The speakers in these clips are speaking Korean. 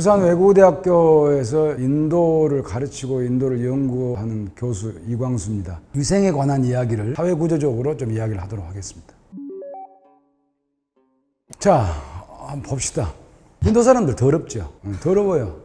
부산 외국어대학교에서 인도를 가르치고 인도를 연구하는 교수 이광수입니다. 위생에 관한 이야기를 사회구조적으로 좀 이야기를 하도록 하겠습니다. 자, 한번 봅시다. 인도 사람들 더럽죠. 더러워요.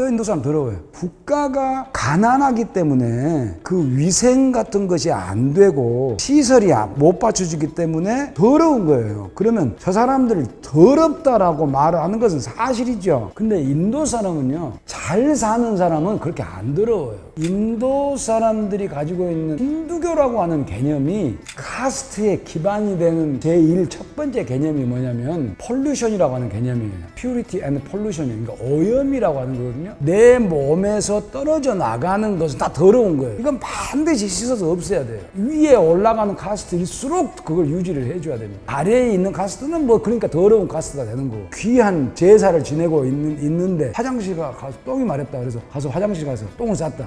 인도 사람 더러워요. 국가가 가난하기 때문에 그 위생 같은 것이 안 되고 시설이 못 받쳐주기 때문에 더러운 거예요. 그러면 저 사람들을 더럽다라고 말하는 것은 사실이죠. 근데 인도 사람은요, 잘 사는 사람은 그렇게 안 더러워요. 인도 사람들이 가지고 있는 힌두교라고 하는 개념이 카스트의 기반이 되는 제1 첫 번째 개념이 뭐냐면 폴루션이라고 하는 개념이에요. 퓨리티 앤 폴루션이, 그러니까 오염이라고 하는 거거든요. 내 몸에서 떨어져 나가는 것은 다 더러운 거예요. 이건 반드시 씻어서 없애야 돼요. 위에 올라가는 카스트일수록 그걸 유지를 해줘야 됩니다. 아래에 있는 카스트는 뭐 그러니까 더러운 카스트가 되는 거고, 귀한 제사를 지내고 있는데 화장실 가서 똥이 마렵다 그래서 가서 화장실 가서 똥을 쌌다.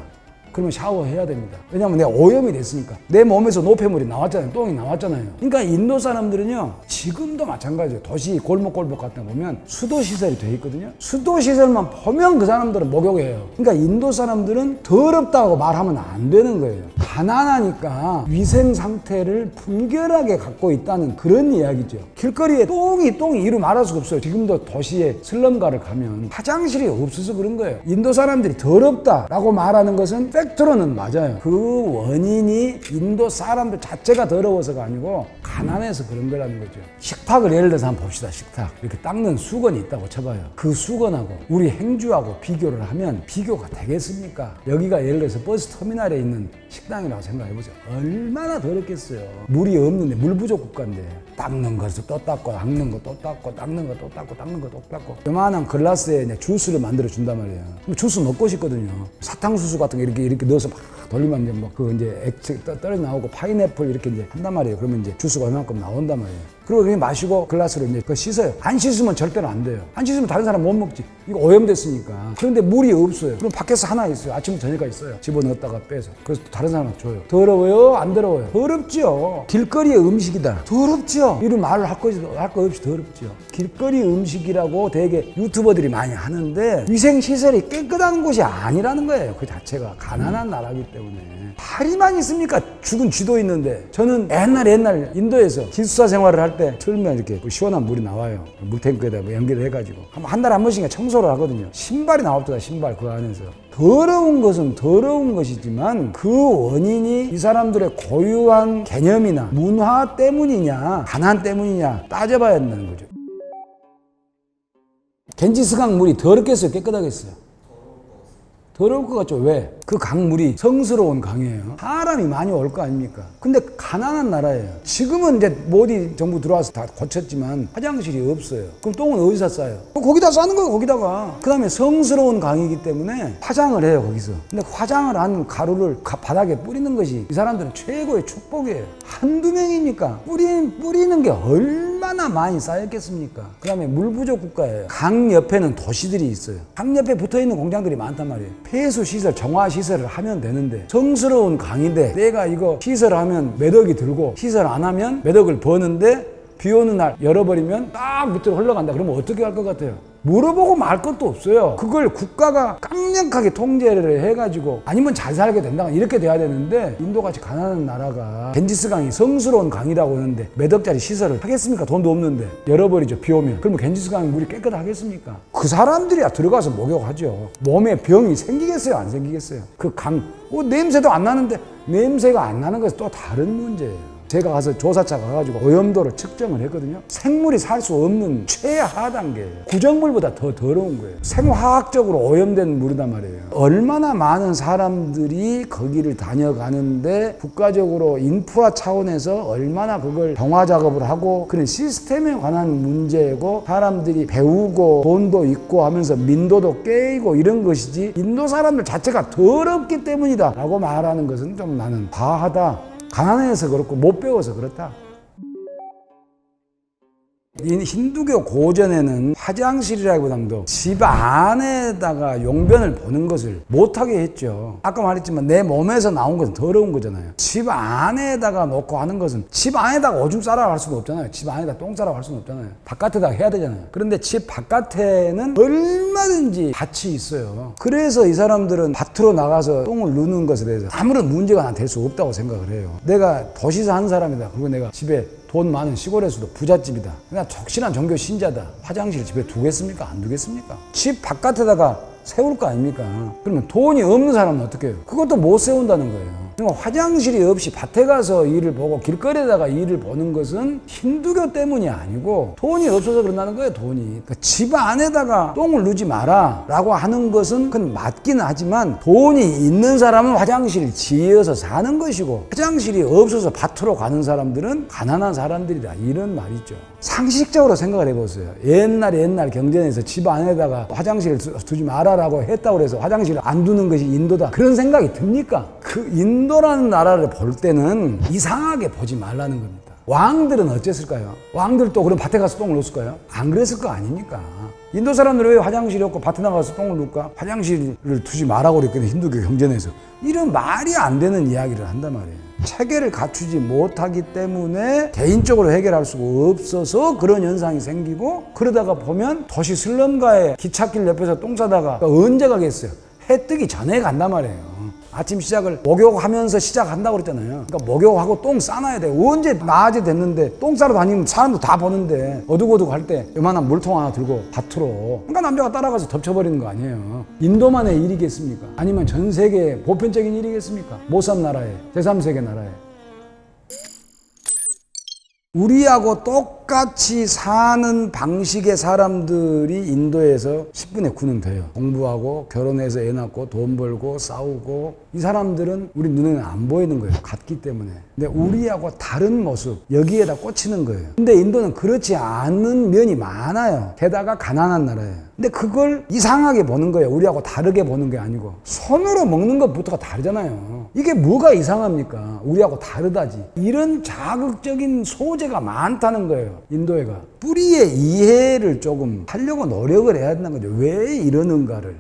그러면 샤워해야 됩니다. 왜냐하면 내가 오염이 됐으니까. 내 몸에서 노폐물이 나왔잖아요. 똥이 나왔잖아요. 그러니까 인도 사람들은요, 지금도 마찬가지예요. 도시 골목골목 같은 거 보면 수도시설이 돼 있거든요. 수도시설만 보면 그 사람들은 목욕해요. 그러니까 인도 사람들은 더럽다고 말하면 안 되는 거예요. 가난하니까 위생 상태를 불결하게 갖고 있다는 그런 이야기죠. 길거리에 똥이 이루 말할 수가 없어요. 지금도 도시의 슬럼가를 가면 화장실이 없어서 그런 거예요. 인도 사람들이 더럽다라고 말하는 것은 팩트로는 맞아요. 그 원인이 인도 사람들 자체가 더러워서가 아니고 가난해서 그런 거라는 거죠. 식탁을 예를 들어서 한번 봅시다. 식탁 이렇게 닦는 수건이 있다고 쳐봐요. 그 수건하고 우리 행주하고 비교를 하면 비교가 되겠습니까? 여기가 예를 들어서 버스터미널에 있는 식당이라고 생각해보세요. 얼마나 더럽겠어요. 물이 없는데, 물 부족 국가인데 닦는 것을 또 닦고 닦는 거 또 닦고 닦는 거 또 닦고 닦는 거 또 닦고, 요만한 글라스에 주스를 만들어 준단 말이에요. 그럼 주스 먹고 싶거든요. 사탕수수 같은 거 이렇게 넣어서 막 돌리면 이제 뭐 그 이제 액체 떨어져 나오고 파인애플 이렇게 이제 한단 말이에요. 그러면 이제 주스가 얼마큼 나온단 말이에요. 그리고 그냥 마시고 글라스로 이제 그거 씻어요. 안 씻으면 절대로 안 돼요. 안 씻으면 다른 사람 못 먹지. 이거 오염됐으니까. 그런데 물이 없어요. 그럼 밖에서 하나 있어요. 아침부터 저녁까지 있어요. 집어넣었다가 빼서. 그래서 다른 사람한테 줘요. 더러워요? 안 더러워요? 더럽죠. 길거리의 음식이다. 더럽죠. 이런 말을 할 거 없이 더럽죠. 길거리 음식이라고 되게 유튜버들이 많이 하는데 위생시설이 깨끗한 곳이 아니라는 거예요. 그 자체가. 가난한 나라이기 때문에. 파리만 있습니까? 죽은 쥐도 있는데. 저는 옛날 인도에서 기숙사 생활을 할 때 틀면 이렇게 시원한 물이 나와요. 물탱크에다 연결해가지고 한 달에 한 번씩 청소를 하거든요. 신발이 나옵니다. 신발 그 안에서. 더러운 것은 더러운 것이지만 그 원인이 이 사람들의 고유한 개념이나 문화 때문이냐 가난 때문이냐 따져봐야 된다는 거죠. 겐지스강 물이 더럽겠어요? 깨끗하겠어요? 더러울 것 같죠? 왜? 그 강물이 성스러운 강이에요. 사람이 많이 올 거 아닙니까? 근데 가난한 나라예요. 지금은 이제 모디 정부 들어와서 다 고쳤지만 화장실이 없어요. 그럼 똥은 어디서 싸요? 거기다 싸는 거예요, 거기다가. 그 다음에 성스러운 강이기 때문에 화장을 해요, 거기서. 근데 화장을 한 가루를 바닥에 뿌리는 것이 이 사람들은 최고의 축복이에요. 한두 명이니까 뿌리는 게 얼마나 많이 쌓였겠습니까? 그 다음에 물 부족 국가예요. 강 옆에는 도시들이 있어요. 강 옆에 붙어있는 공장들이 많단 말이에요. 폐수시설, 정화시설을 하면 되는데 성스러운 강인데 내가 이거 시설하면 몇 억이 들고 시설 안 하면 몇 억을 버는데 비 오는 날 열어버리면 딱 밑으로 흘러간다. 그러면 어떻게 할 것 같아요? 물어보고 말 것도 없어요. 그걸 국가가 깜냥하게 통제를 해가지고 아니면 잘 살게 된다. 이렇게 돼야 되는데 인도같이 가난한 나라가 겐지스강이 성스러운 강이라고 하는데 몇 억짜리 시설을 하겠습니까? 돈도 없는데 열어버리죠. 비 오면. 그러면 겐지스강 물이 깨끗하겠습니까? 그 사람들이야 들어가서 목욕하죠. 몸에 병이 생기겠어요? 안 생기겠어요? 그 강 냄새도 안 나는데 냄새가 안 나는 것은 또 다른 문제예요. 제가 가서 조사차 가가지고 오염도를 측정을 했거든요. 생물이 살 수 없는 최하 단계예요. 구정물보다 더 더러운 거예요. 생화학적으로 오염된 물이단 말이에요. 얼마나 많은 사람들이 거기를 다녀가는데 국가적으로 인프라 차원에서 얼마나 그걸 정화 작업을 하고 그런 시스템에 관한 문제고 사람들이 배우고 돈도 있고 하면서 민도도 깨이고 이런 것이지 인도 사람들 자체가 더럽기 때문이다 라고 말하는 것은 좀 나는 과하다. 가난해서 그렇고 못 배워서 그렇다. 이 힌두교 고전에는 화장실이라기보다도 집 안에다가 용변을 보는 것을 못하게 했죠. 아까 말했지만 내 몸에서 나온 것은 더러운 거잖아요. 집 안에다가 놓고 하는 것은 집 안에다가 오줌 싸라고 할 수는 없잖아요. 집 안에다 똥 싸라고 할 수는 없잖아요. 바깥에다가 해야 되잖아요. 그런데 집 바깥에는 얼마든지 밭이 있어요. 그래서 이 사람들은 밭으로 나가서 똥을 누는 것에 대해서 아무런 문제가 될 수 없다고 생각을 해요. 내가 도시에서 한 사람이다. 그리고 내가 집에 돈 많은 시골에서도 부잣집이다. 그냥 적신한 종교 신자다. 화장실 집에 두겠습니까? 안 두겠습니까? 집 바깥에다가 세울 거 아닙니까? 그러면 돈이 없는 사람은 어떻게 해요? 그것도 못 세운다는 거예요. 그러니까 화장실이 없이 밭에 가서 일을 보고 길거리에다가 일을 보는 것은 힌두교 때문이 아니고 돈이 없어서 그런다는 거예요. 돈이. 그러니까 집 안에다가 똥을 누지 마라 라고 하는 것은 그건 맞기는 하지만 돈이 있는 사람은 화장실을 지어서 사는 것이고 화장실이 없어서 밭으로 가는 사람들은 가난한 사람들이다. 이런 말이죠. 상식적으로 생각을 해보세요. 옛날 경전에서 집 안에다가 화장실을 두지 마라라고 했다고 해서 화장실을 안 두는 것이 인도다. 그런 생각이 듭니까? 그 인도라는 나라를 볼 때는 이상하게 보지 말라는 겁니다. 왕들은 어쨌을까요? 왕들도 그럼 밭에 가서 똥을 놓을까요? 안 그랬을 거 아닙니까? 인도 사람들은 왜 화장실이 없고 밭에 나가서 똥을 놓을까? 화장실을 두지 말라고 그랬거든요. 힌두교 경전에서. 이런 말이 안 되는 이야기를 한단 말이에요. 체계를 갖추지 못하기 때문에 개인적으로 해결할 수가 없어서 그런 현상이 생기고 그러다가 보면 도시 슬럼가에 기찻길 옆에서 똥 싸다가 언제 가겠어요? 해 뜨기 전에 간단 말이에요. 아침 시작을 목욕하면서 시작한다고 그랬잖아요. 그러니까 목욕하고 똥 싸놔야 돼. 언제 낮에 됐는데 똥 싸러 다니면 사람도 다 보는데 어둑어둑 할 때 요만한 물통 하나 들고 밭으로. 그러니까 남자가 따라가서 덮쳐버리는 거 아니에요. 인도만의 일이겠습니까? 아니면 전 세계 보편적인 일이겠습니까? 모삼 나라에, 제3세계 나라에. 우리하고 똑같이 사는 방식의 사람들이 인도에서 10분의 9는 돼요. 공부하고 결혼해서 애 낳고 돈 벌고 싸우고 이 사람들은 우리 눈에는 안 보이는 거예요. 같기 때문에. 근데 우리하고 다른 모습 여기에다 꽂히는 거예요. 근데 인도는 그렇지 않은 면이 많아요. 게다가 가난한 나라예요. 근데 그걸 이상하게 보는 거예요. 우리하고 다르게 보는 게 아니고. 손으로 먹는 것부터가 다르잖아요. 이게 뭐가 이상합니까? 우리하고 다르다지. 이런 자극적인 소재가 많다는 거예요. 인도애가. 뿌리의 이해를 조금 하려고 노력을 해야 된다는 거죠. 왜 이러는가를.